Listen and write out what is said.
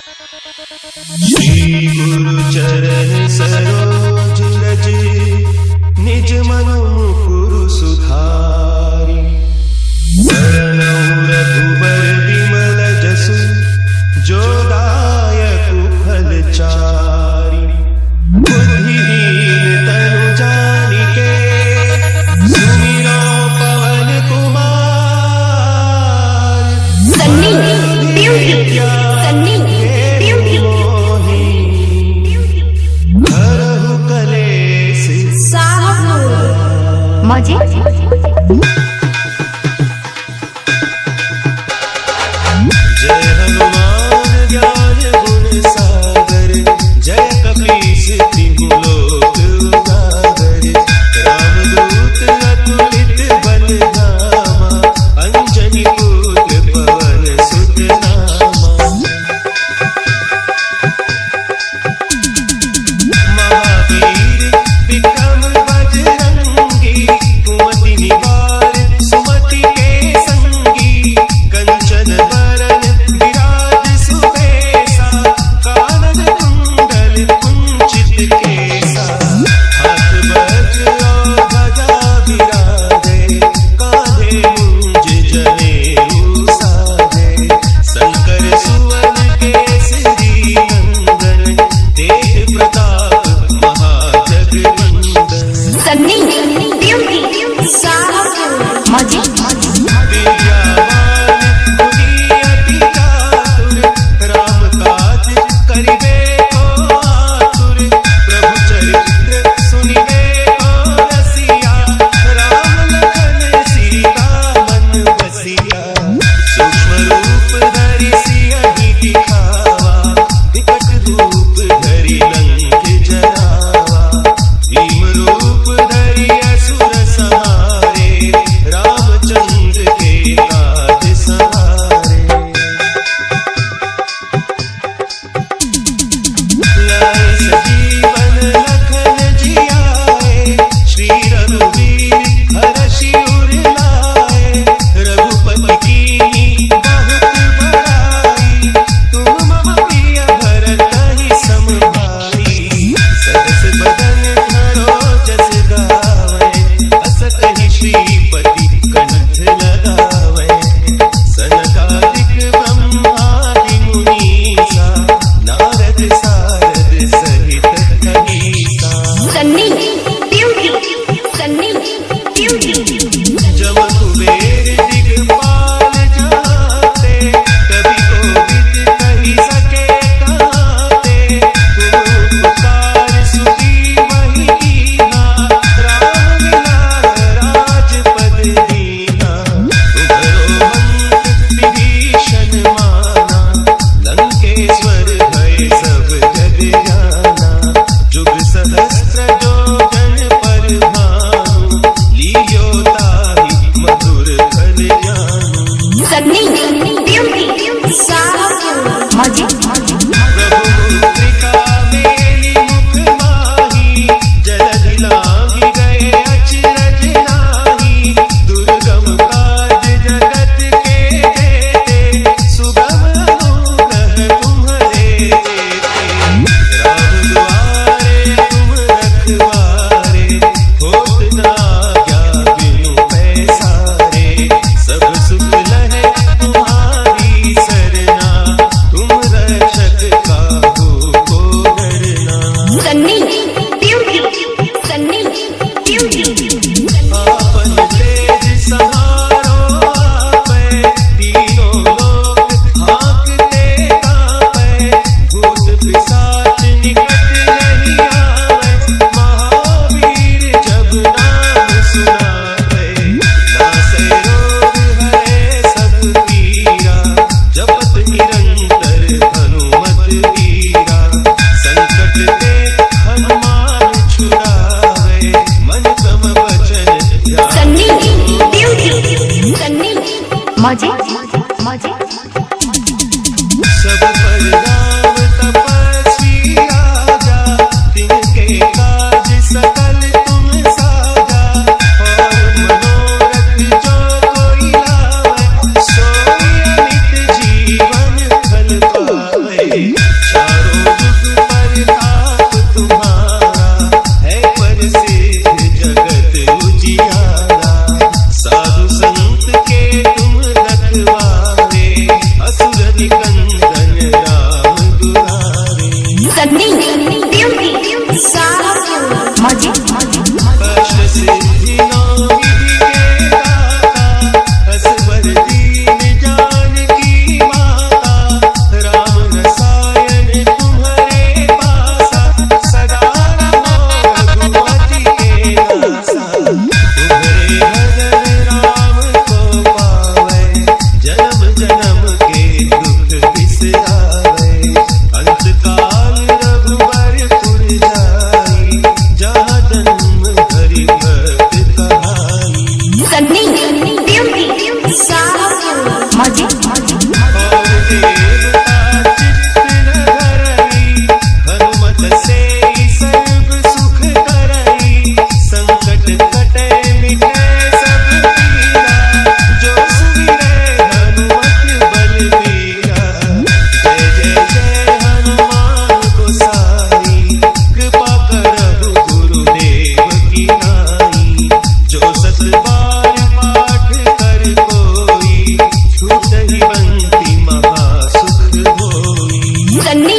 श्री गुरु चरण सरोज रज निज मनु मुकुरु सुधारी। शरणौ रघुबर विमल जसु जो दायक फल चारि। बुद्धिहीन तनु जानिके सुमिरो पवन कुमार। सन्नी ब्यूटी, सन्नी ब्यूटी, हरहु कलेश साहब मजे जय हनुमान ज्ञान गुण सागर। जय कपीस तिहु लोक उजागर। रामदूत अतुलित बल धामा। अंजनी पुत्र पवन सुत नामा। महावीर विक्रम बजरंगी। कुमति सन्नी ब्यूटी साहब मजे कष्ट सिद्धि नौनिधि के दाता असवर दीन जानकी माता राम रसायन तुम्हारे पासा सदा रहो रघुपति के दासा तुम्हारे भजन राम को पावे जन्म जन्म के दुख बिसरावे अंत काल रघुबर पुर जाई जहाँ जन्म हरि भक्त कहाई सन्नी ब्यूटी साहब मजे और देवता चित्त न धरई हनुमत से सर्व सुख करई संकट कटे मिटे सब पीरा जो सुमिरै हनुमत बलबीरा जय जय जय हनुमान गोसाई कृपा करहु गुरुदेव की नाई जो सत बार पाठ कर कोई छूटहि बंति महासुख होई सन्नी